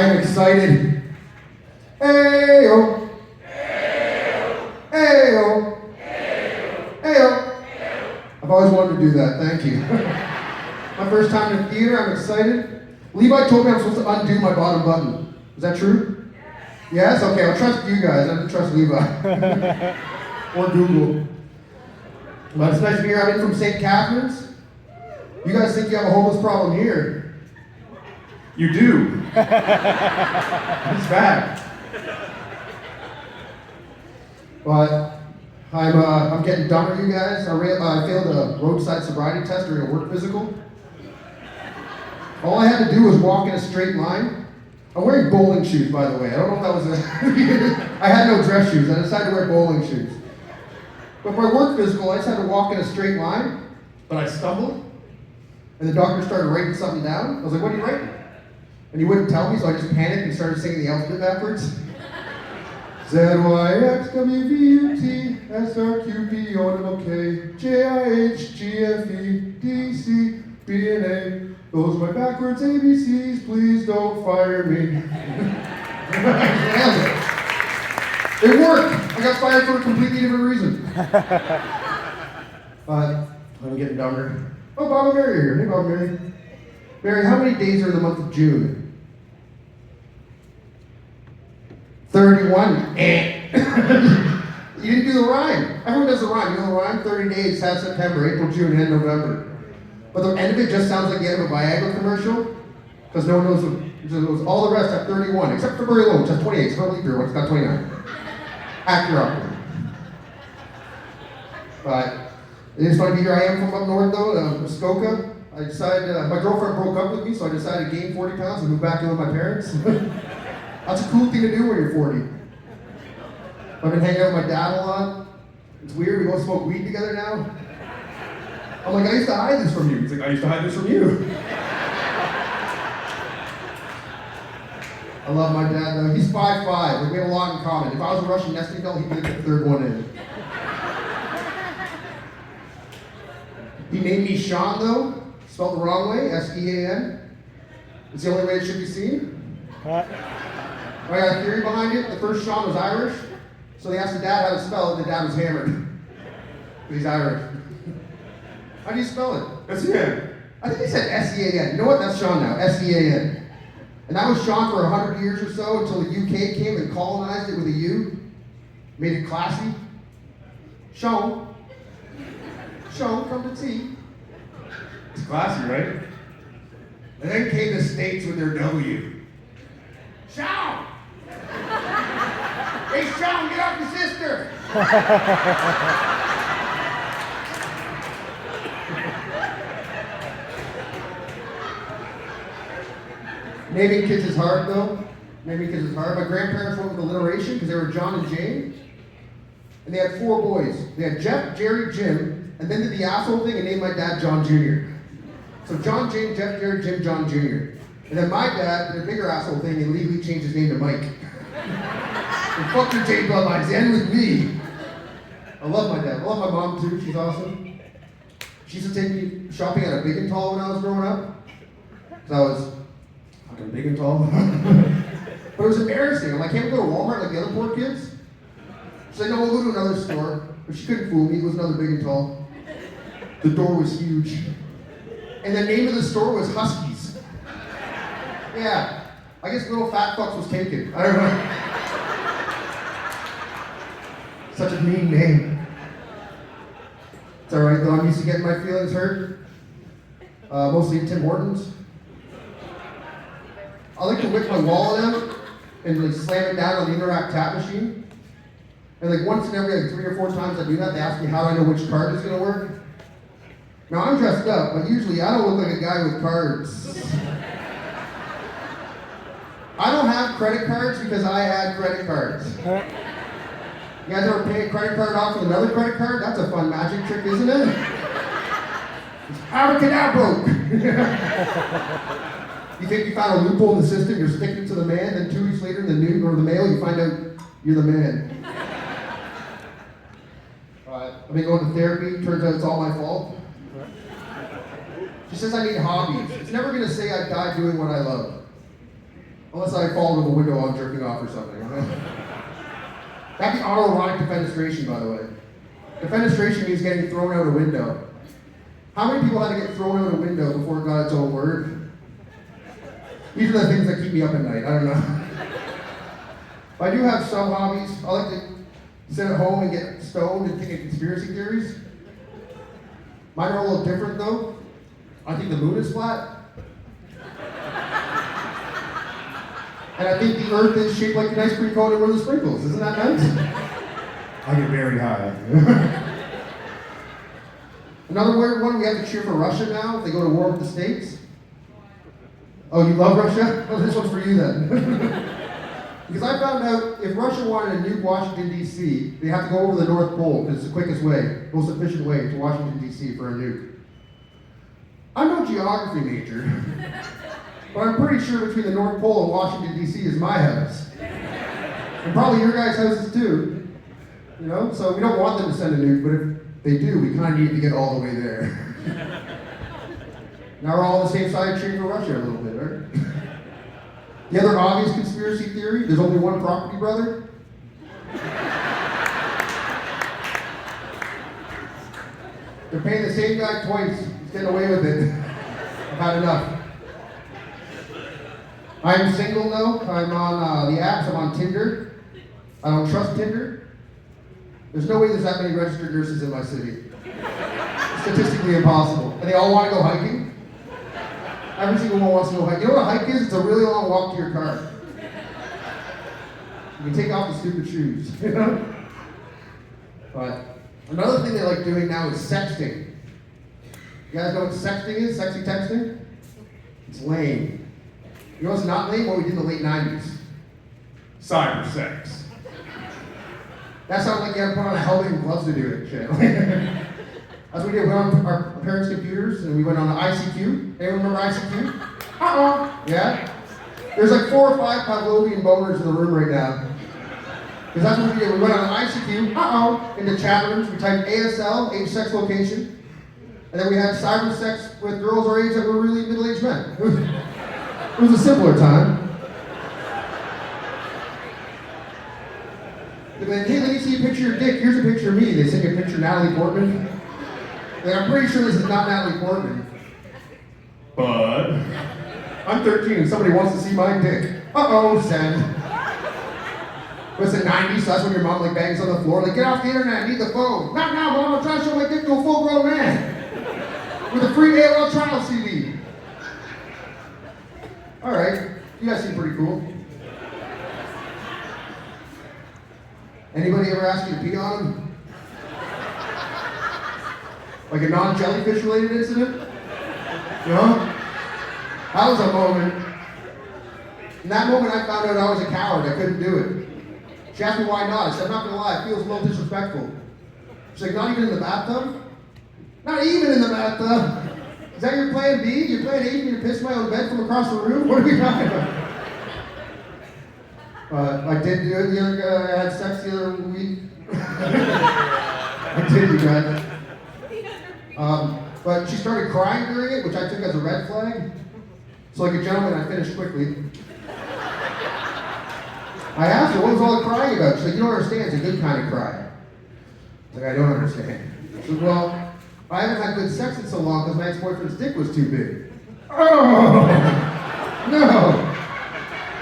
I am excited. Hey-o. Hey-o. Hey-o. I've always wanted to do that, thank you. My first time in the theater, I'm excited. Levi told me I'm supposed to undo my bottom button. Is that true? Yes? Okay, I'll trust you guys. I don't trust Levi. Or Google. But it's nice to be here. I'm in from St. Catharines. You guys think you have a homeless problem here? You do. It's bad. But I'm getting dumber, you guys. I failed a roadside sobriety test during a work physical. All I had to do was walk in a straight line. I'm wearing bowling shoes, by the way. I don't know if that was I had no dress shoes. I decided to wear bowling shoes. But for my work physical, I just had to walk in a straight line, but I stumbled. And the doctor started writing something down. I was like, what are you writing? And he wouldn't tell me, so I just panicked and started singing the alphabet backwards. Z-Y-X-W-V-T-S-R-Q-P-O-N-O-K-J-I-H-G-F-E-D-C-B-N-A. Those are my backwards ABCs, please don't fire me. It worked! I got fired for a completely different reason. But I'm getting dumber. Oh, Bob and Mary are here. Hey, Bob and Mary. Mary, how many days are in the month of June? 31. You didn't do the rhyme. Everyone does the rhyme. You know the rhyme? 30 days, half September, April, June, and November. But the end of it just sounds like the end of a Viagra commercial. Because no one knows all the rest have 31, except for Mary Lowe, which has 28. It's not leap year, it's got 29. Accurate. But it is funny to be here. I am from up north though, Muskoka. I decided, my girlfriend broke up with me, so I decided to gain 40 pounds and move back in with my parents. That's a cool thing to do when you're 40. I've been hanging out with my dad a lot. It's weird, we both smoke weed together now. I'm like, I used to hide this from you. He's like, I used to hide this from you. I love my dad though. He's 5'5", like we have a lot in common. If I was a Russian nesting doll, he'd be the third one in. He named me Sean though, spelled the wrong way, S-E-A-N. It's the only way it should be seen. I got a theory behind it. The first Sean was Irish, so they asked the dad how to spell it, and the dad was hammered. He's Irish. How do you spell it? S-E-A-N. I think he said S-E-A-N. You know what? That's Sean now, S-E-A-N. And that was Sean for 100 years or so until the UK came and colonized it with a U. Made it classy. Sean. Sean, come to tea. It's classy, right? And then came the States with their W. Sean! Hey, Sean, get off your sister! Naming kids is hard, though. Naming kids is hard. My grandparents went with alliteration because they were John and Jane. And they had 4 boys. They had Jeff, Jerry, Jim, and then did the asshole thing and named my dad John Jr. So John, Jane, Jeff, Jerry, Jim, John Jr. And then my dad did a bigger asshole thing and legally changed his name to Mike. And fuck your Jane bloodlines, end with me. I love my dad. I love my mom too, she's awesome. She used to take me shopping at a Big and Tall when I was growing up. Because I was fucking big and tall. But it was embarrassing. I'm like, can't we go to Walmart like the other poor kids? She's like, no, we'll go to another store. But she couldn't fool me, it was another Big and Tall. The door was huge. And the name of the store was Huskies. Yeah, I guess Little Fat Fucks was taken. I don't know. Such a mean name. It's alright though, I'm used to getting my feelings hurt. Mostly at Tim Hortons. I like to whip my wallet out and like slam it down on the Interact tap machine. And like once in every like 3 or 4 times I do that, they ask me how I know which card is gonna work. Now I'm dressed up, but usually I don't look like a guy with cards. I don't have credit cards because I had credit cards. You guys ever pay a credit card off with another credit card? That's a fun magic trick, isn't it? It's abracadabra. You think you found a loophole in the system, you're sticking to the man, then 2 weeks later in the news or the mail, you find out you're the man. I've been going to therapy, turns out it's all my fault. She says I need hobbies. It's never gonna say I died doing what I love. Unless I fall into the window while I'm jerking off or something. That'd be autoerotic defenestration, by the way. Defenestration means getting thrown out a window. How many people had to get thrown out a window before it got its own word? These are the things that keep me up at night. I don't know. I do have some hobbies. I like to sit at home and get stoned and think of conspiracy theories. Mine are a little different, though. I think the moon is flat. And I think the earth is shaped like an ice cream cone and one of the sprinkles. Isn't that nice? I get very high. Another weird one, we have to cheer for Russia now if they go to war with the States. Oh, you love Russia? Oh, this one's for you then. Because I found out if Russia wanted to nuke Washington, D.C., they have to go over the North Pole because it's the quickest way, most efficient way to Washington, D.C. for a nuke. I'm no geography major, but I'm pretty sure between the North Pole and Washington, D.C. is my house. And probably your guys' houses too. You know, so we don't want them to send a nuke, but if they do, we kind of need to get all the way there. Now we're all on the same side cheering for Russia a little bit, right? The other obvious conspiracy theory, there's only one property brother. They're paying the same guy twice. He's getting away with it. I've had enough. I'm single now. I'm on the apps. I'm on Tinder. I don't trust Tinder. There's no way there's that many registered nurses in my city. Statistically impossible. And they all want to go hiking. Every single one wants to go hike. You know what a hike is? It's a really long walk to your car. You can take off the stupid shoes, you know? But another thing they like doing now is sexting. You guys know what sexting is? Sexy texting? It's lame. You know what's not lame? What we did in the late 90s. Cyber sex. That sounds like you had to put on a helmet and gloves to do it, shit. That's what we did. We went on our parents' computers and we went on the ICQ. Anyone remember ICQ? Uh-oh. Yeah? There's like 4 or 5 Pavlovian boners in the room right now. Because that's what we did. We went on ICQ, into chat rooms. We typed ASL, age, sex, location. And then we had cyber sex with girls our age that were really middle-aged men. It was a simpler time. They'd be like, hey, let me see a picture of your dick. Here's a picture of me. They sent me a picture of Natalie Portman. Like, I'm pretty sure this is not Natalie Portman. But I'm 13 and somebody wants to see my dick. Uh-oh, send. But it's the 90s, so that's when your mom like bangs on the floor, like, get off the internet, I need the phone. Not now, Mom, I'm trying to show my dick to a full-grown man. With a free AOL trial CD. Alright, you guys seem pretty cool. Anybody ever ask you to pee on them? Like a non-jellyfish related incident? You know? That was a moment. In that moment I found out I was a coward, I couldn't do it. She asked me why not. I said, I'm not gonna lie, it feels a little disrespectful. She's like, not even in the bathtub? Not even in the bathtub? Is that your plan B? You're planning A for me to piss my own bed from across the room? What are we talking about? I did do it the other guy, I had sex the other week. I did, you guys. But she started crying during it, which I took as a red flag. So like a gentleman, I finished quickly. I asked her, what was all the crying about? She's like, you don't understand, it's a good kind of cry. I was like, I don't understand. She said, well, I haven't had good sex in so long because my ex-boyfriend's dick was too big. Oh, no.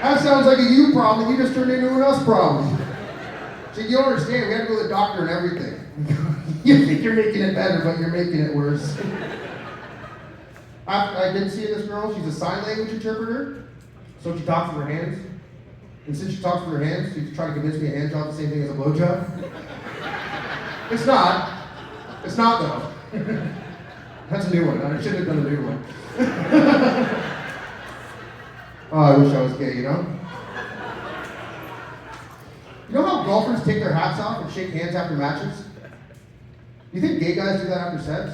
That sounds like a you problem, you just turned into an us problem. She said, you don't understand, we had to go to the doctor and everything. You think you're making it better, but you're making it worse. I did see this girl, she's a sign language interpreter, so she talks with her hands. And since she talks with her hands, she's trying to convince me a hand job is the same thing as a blow job. It's not. It's not though. That's a new one. I should have done a new one. Oh, I wish I was gay, you know? You know how golfers take their hats off and shake hands after matches? You think gay guys do that after sex?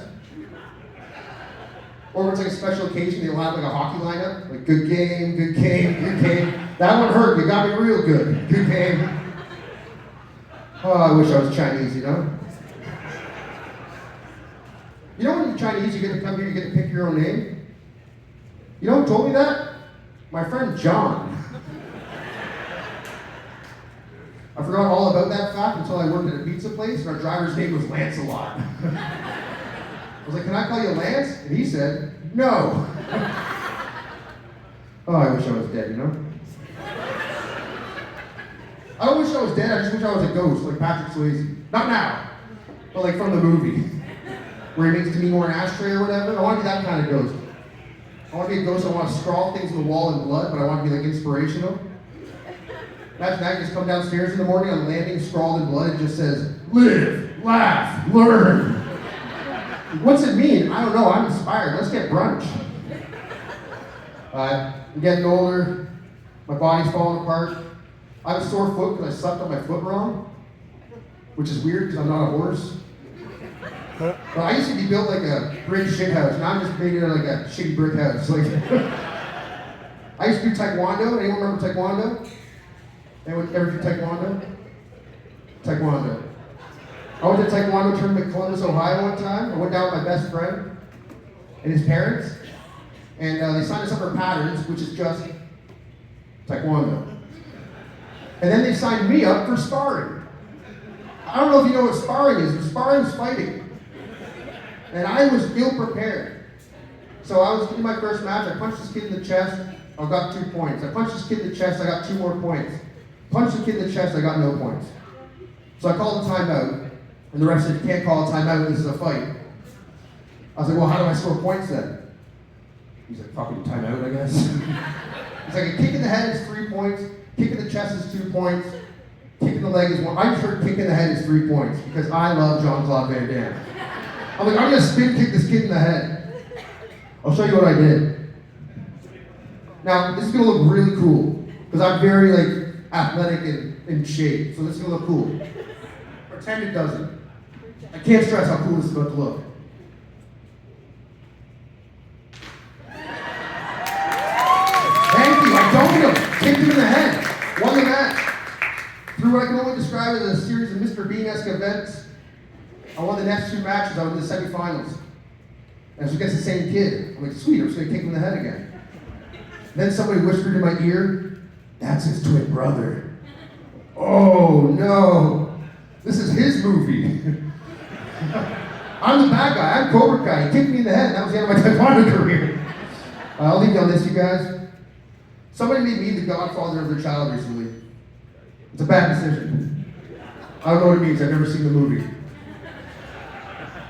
Or when it's like a special occasion, they'll have like a hockey lineup, like good game, good game, good game. That one hurt, you got me real good. Good game. Oh, I wish I was Chinese, you know? You know when you're Chinese, you get to come here, you get to pick your own name? You know who told me that? My friend John. I forgot all about that fact until I worked at a pizza place, and our driver's name was Lancelot. I was like, can I call you Lance? And he said, no. Oh, I wish I was dead, you know? I don't wish I was dead, I just wish I was a ghost, like Patrick Swayze. Not now, but like from the movie. Where he makes to me more an ashtray or whatever. I want to be that kind of ghost. I want to be a ghost, I want to scrawl things on the wall in blood, but I want to be like inspirational. Imagine that, you just come downstairs in the morning on the landing, scrawled in blood, it just says, live, laugh, learn. What's it mean? I don't know, I'm inspired, let's get brunch. I'm getting older, my body's falling apart. I have a sore foot because I sucked on my foot wrong, which is weird because I'm not a horse. But I used to be built like a brick shit house. Now I'm just made it like a shitty brick house. Like, I used to do taekwondo. Anyone remember taekwondo? Anyone ever do taekwondo? Taekwondo. I went to taekwondo tournament in Columbus, Ohio one time. I went down with my best friend and his parents. And they signed us up for patterns, which is just taekwondo. And then they signed me up for sparring. I don't know if you know what sparring is, but sparring is fighting. And I was ill prepared. So I was in my first match, I punched this kid in the chest, I got 2 points. I punched this kid in the chest, I got 2 more points. Punched the kid in the chest, I got no points. So I called a timeout, and the ref said, you can't call a timeout, this is a fight. I was like, well, how do I score points then? He's like, fucking timeout, I guess. He's like, a kick in the head is 3 points, kick in the chest is 2 points, kick in the leg is 1. I just heard kick in the head is 3 points, because I love Jean-Claude Van Damme. I'm like, I'm gonna spin kick this kid in the head. I'll show you what I did. Now, this is gonna look really cool, because I'm very like athletic and in shape, so this is gonna look cool. Pretend it doesn't. I can't stress how cool this is about to look. Thank you, I dunked him, kicked him in the head, won the match. Through what I can only describe as a series of Mr. Bean-esque events, I won the next 2 matches, I was in the semifinals. And it was against the same kid. I'm like, sweet, I'm just gonna kick him in the head again. Then somebody whispered in my ear, that's his twin brother. Oh no, this is his movie. I'm the bad guy, I'm Cobra Kai. He kicked me in the head, and that was the end of my taekwondo career. I'll leave you on this, you guys. Somebody made me the godfather of their child recently. It's a bad decision. I don't know what it means, I've never seen the movie.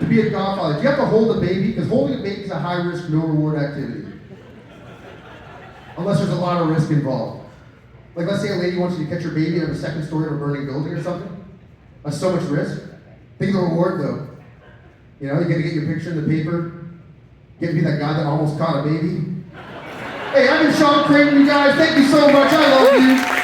To be a godfather, do you have to hold a baby? Because holding a baby is a high risk, no reward activity. Unless there's a lot of risk involved. Like let's say a lady wants you to catch her baby on the 2nd story of a burning building or something. That's so much risk. Think of the reward though. You know, you get to get your picture in the paper, get to be that guy that almost caught a baby. Hey, I've been Sean Creighton, you guys. Thank you so much. I love you.